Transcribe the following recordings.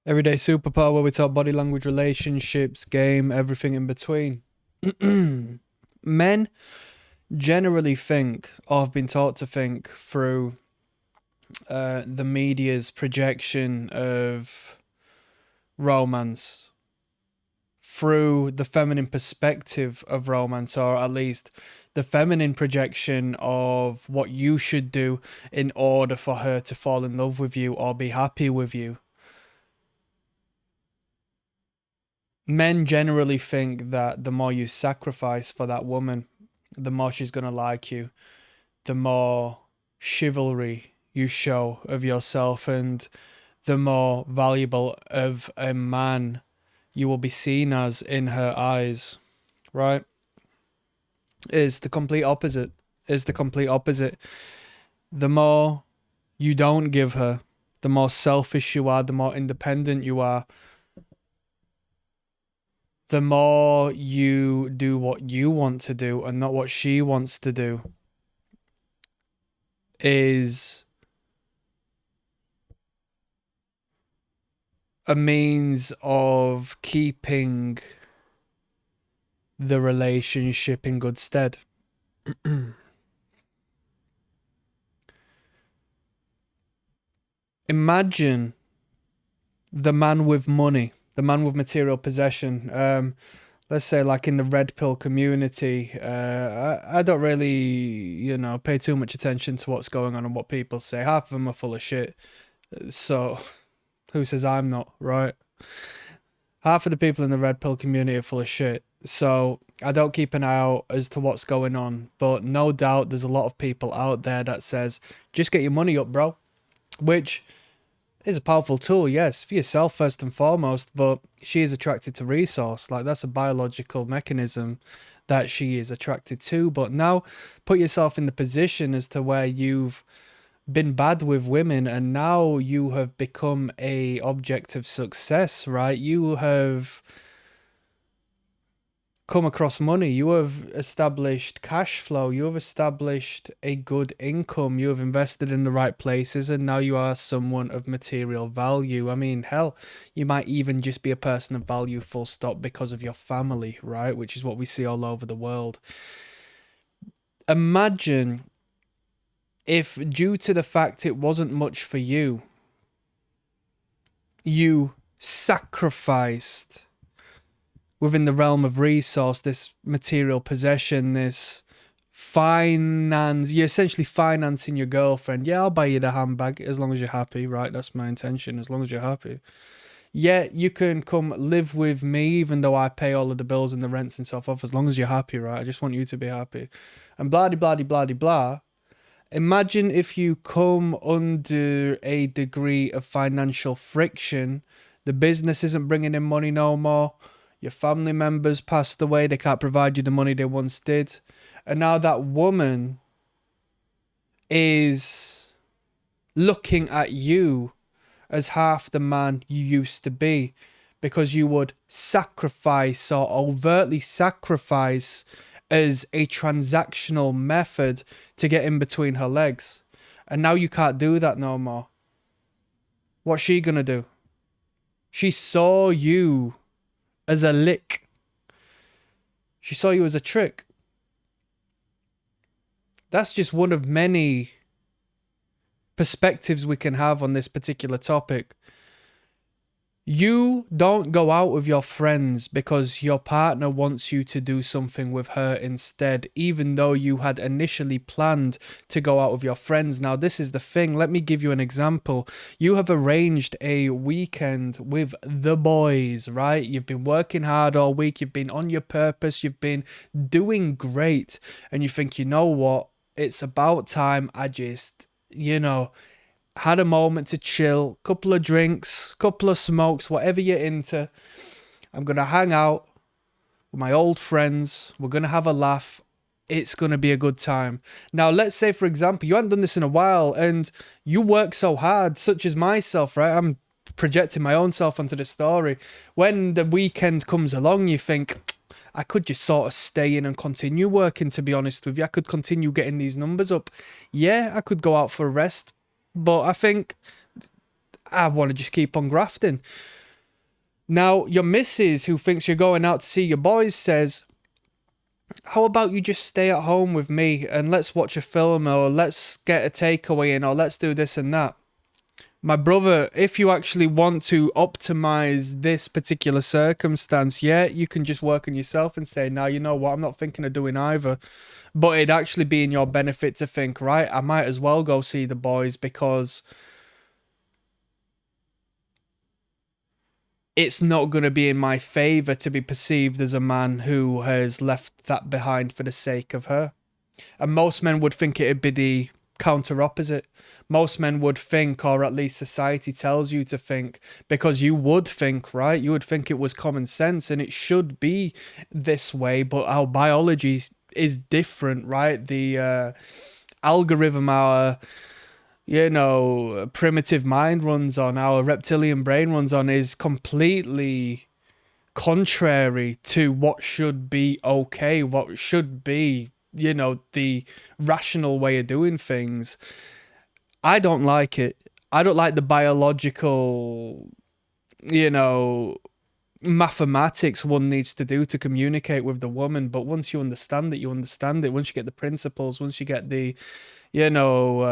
Everyday Superpower, where we talk body language, relationships, game, everything in between. Men generally think, or have been taught to think, through the media's projection of romance, through the feminine perspective of romance, or at least the feminine projection of what you should do in order for her to fall in love with you or be happy with you. Men generally think that the more you sacrifice for that woman, the more she's going to like you, the more chivalry you show of yourself, and the more valuable of a man you will be seen as in her eyes, right? Is the complete opposite. Is the complete opposite. The more you don't give her, the more selfish you are, the more independent you are, the more you do what you want to do and not what she wants to do, is a means of keeping the relationship in good stead. Imagine the man with money, the man with material possession. Let's say, like in the red pill community, I don't really, pay too much attention to what's going on and what people say. Half of them are full of shit. So, who says I'm not, right? Half of the people in the red pill community are full of shit. So, I don't keep an eye out as to what's going on. But no doubt there's a lot of people out there that says, just get your money up, bro. Which is a powerful tool, yes, for yourself first and foremost, but she is attracted to resource. Like, that's a biological mechanism that she is attracted to. But now put yourself in the position as to where you've been bad with women and now you have become a object of success, right? You have come across money, you have established cash flow, you have established a good income, you have invested in the right places, and now you are someone of material value. I mean, hell, you might even just be a person of value, full stop, because of your family, right? Which is what we see all over the world. Imagine if, due to the fact it wasn't much for you, you sacrificed within the realm of resource, this material possession, this finance. You're essentially financing your girlfriend. Yeah, I'll buy you the handbag as long as you're happy, right? That's my intention, as long as you're happy. Yeah, you can come live with me even though I pay all of the bills and the rents and stuff off, as long as you're happy, right? I just want you to be happy. And blah, blah, blah, blah, blah. Imagine if you come under a degree of financial friction, the business isn't bringing in money no more, your family members passed away, they can't provide you the money they once did, and now that woman is looking at you as half the man you used to be, because you would sacrifice, or overtly sacrifice, as a transactional method to get in between her legs. And now you can't do that no more. What's she gonna do? She saw you as a lick. She saw you as a trick. That's just one of many perspectives we can have on this particular topic. You don't go out with your friends because your partner wants you to do something with her instead, even though you had initially planned to go out with your friends. Now, this is the thing. Let me give you an example. You have arranged a weekend with the boys, right? You've been working hard all week. You've been on your purpose. You've been doing great. And you think, you know what? It's about time I just, had a moment to chill, couple of drinks, couple of smokes, whatever you're into. I'm going to hang out with my old friends. We're going to have a laugh. It's going to be a good time. Now, let's say, for example, you haven't done this in a while and you work so hard, such as myself, right? I'm projecting my own self onto the story. When the weekend comes along, you think, I could just sort of stay in and continue working, to be honest with you. I could continue getting these numbers up. Yeah, I could go out for a rest. But I think I want to just keep on grafting. Now, your missus, who thinks you're going out to see your boys, says, how about you just stay at home with me and let's watch a film, or let's get a takeaway in, or let's do this and that. My brother, if you actually want to optimize this particular circumstance, yeah, you can just work on yourself and say, now, you know what, I'm not thinking of doing either. But it'd actually be in your benefit to think, right, I might as well go see the boys, because it's not going to be in my favor to be perceived as a man who has left that behind for the sake of her. And most men would think it'd be the counter opposite. Most men would think, or at least society tells you to think, because you would think, right? You would think it was common sense and it should be this way, but our biology is different, right? The algorithm, our primitive mind runs on, our reptilian brain runs on, is completely contrary to what should be okay, what should be, the rational way of doing things. I don't like it. I don't like the biological, mathematics one needs to do to communicate with the woman. But once you understand it, you understand it. Once you get the principles, once you get the, you know,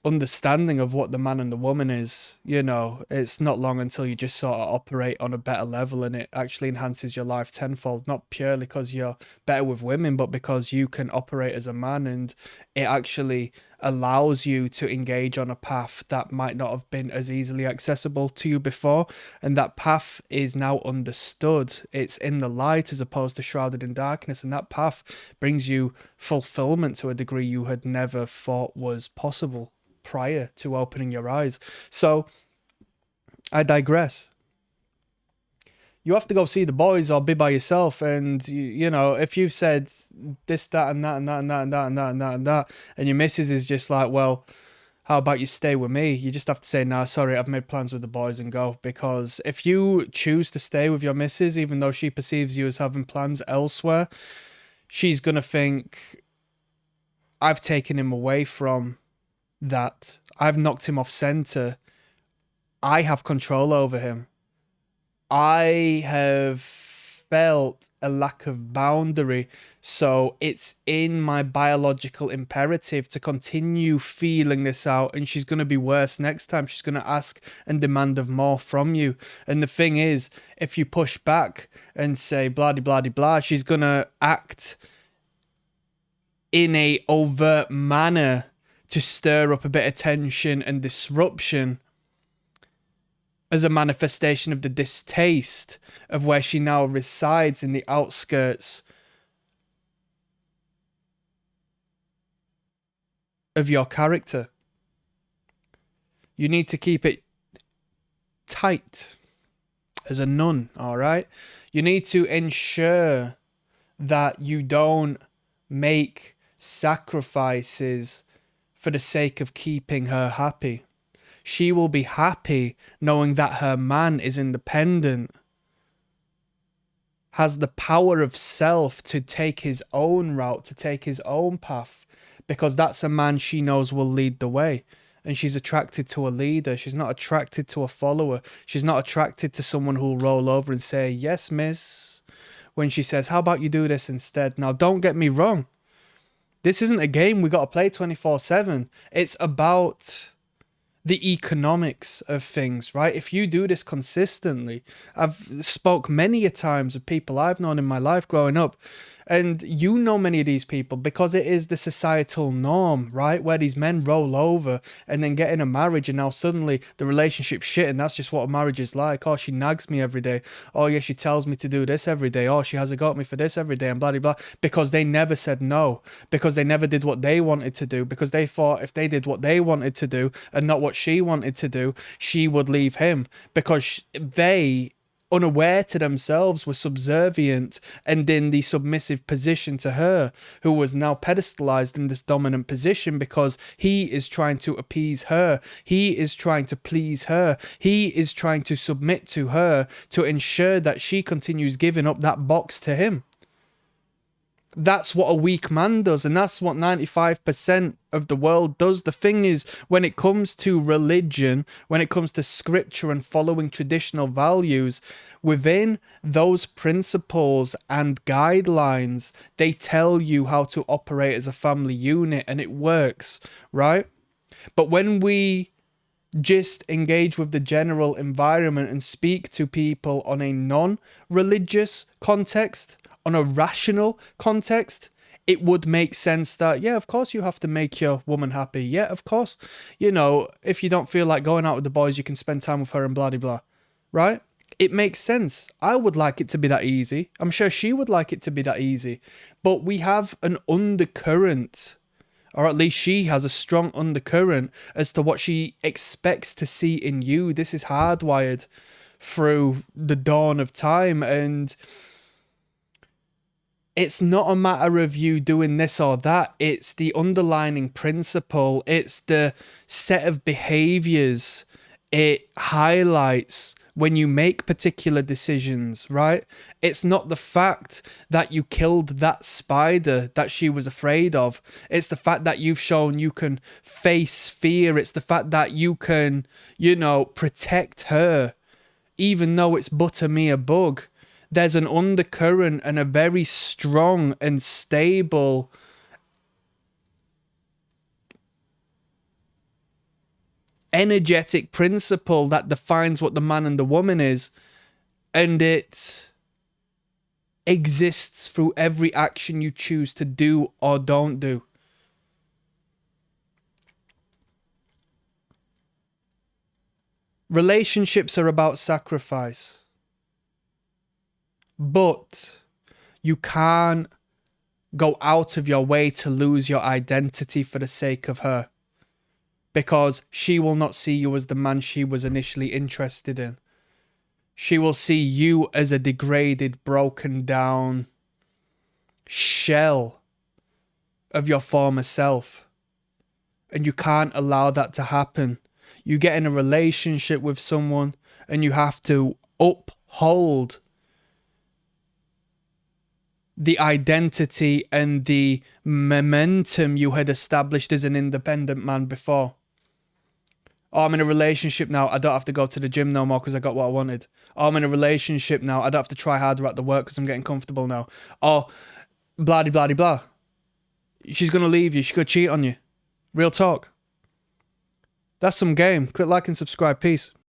understanding of what the man and the woman is, it's not long until you just sort of operate on a better level, and it actually enhances your life tenfold, not purely because you're better with women, but because you can operate as a man, and it actually allows you to engage on a path that might not have been as easily accessible to you before, and that path is now understood. It's in the light as opposed to shrouded in darkness, and that path brings you fulfillment to a degree you had never thought was possible prior to opening your eyes. So I digress. You have to go see the boys or be by yourself, and if you've said this, that, and that, and that, and that, and that, and that, and that, and that, and your missus is just like, well, how about you stay with me? You just have to say, nah, sorry, I've made plans with the boys, and go. Because if you choose to stay with your missus, even though she perceives you as having plans elsewhere, she's gonna think, I've taken him away from that. I've knocked him off center. I have control over him. I have felt a lack of boundary, so it's in my biological imperative to continue feeling this out, and she's going to be worse next time. She's going to ask and demand of more from you. And the thing is, if you push back and say blah blah blah blah, she's going to act in a overt manner to stir up a bit of tension and disruption as a manifestation of the distaste of where she now resides in the outskirts of your character. You need to keep it tight as a nun, all right? You need to ensure that you don't make sacrifices for the sake of keeping her happy. She will be happy knowing that her man is independent, has the power of self to take his own route, to take his own path, because that's a man she knows will lead the way. And she's attracted to a leader. She's not attracted to a follower. She's not attracted to someone who'll roll over and say, yes, miss, when she says, how about you do this instead? Now, don't get me wrong. This isn't a game we got to play 24/7. It's about the economics of things, right? If you do this consistently, I've spoke many a times with people I've known in my life growing up, and you know many of these people because it is the societal norm, right? Where these men roll over and then get in a marriage, and now suddenly the relationship's shit, and that's just what a marriage is like. Oh, she nags me every day. Oh yeah, she tells me to do this every day. Oh, she has a go at me for this every day, and blah, blah, blah. Because they never said no. Because they never did what they wanted to do. Because they thought if they did what they wanted to do and not what she wanted to do, she would leave him. Because they, unaware to themselves, were subservient and in the submissive position to her, who was now pedestalized in this dominant position because he is trying to appease her. He is trying to please her. He is trying to submit to her to ensure that she continues giving up that box to him. That's what a weak man does, and that's what 95% of the world does. The thing is, when it comes to religion, when it comes to scripture and following traditional values, within those principles and guidelines, they tell you how to operate as a family unit, and it works, right? But when we just engage with the general environment and speak to people on a non-religious context, on a rational context, it would make sense that, yeah, of course you have to make your woman happy. Yeah, of course. You know, if you don't feel like going out with the boys, you can spend time with her and blah, blah, blah. Right? It makes sense. I would like it to be that easy. I'm sure she would like it to be that easy. But we have an undercurrent, or at least she has a strong undercurrent as to what she expects to see in you. This is hardwired through the dawn of time, and it's not a matter of you doing this or that. It's the underlying principle. It's the set of behaviors it highlights when you make particular decisions, right? It's not the fact that you killed that spider that she was afraid of. It's the fact that you've shown you can face fear. It's the fact that you can, protect her, even though it's but a mere bug. There's an undercurrent and a very strong and stable energetic principle that defines what the man and the woman is, and it exists through every action you choose to do or don't do. Relationships are about sacrifice, but you can't go out of your way to lose your identity for the sake of her, because she will not see you as the man she was initially interested in. She will see you as a degraded, broken down shell of your former self. And you can't allow that to happen. You get in a relationship with someone and you have to uphold the identity and the momentum you had established as an independent man before. Oh, I'm in a relationship now, I don't have to go to the gym no more because I got what I wanted. Oh, I'm in a relationship now, I don't have to try harder at the work because I'm getting comfortable now. Oh, blah, blah, blah, blah. She's going to leave you. She's going to cheat on you. Real talk. That's some game. Click like and subscribe. Peace.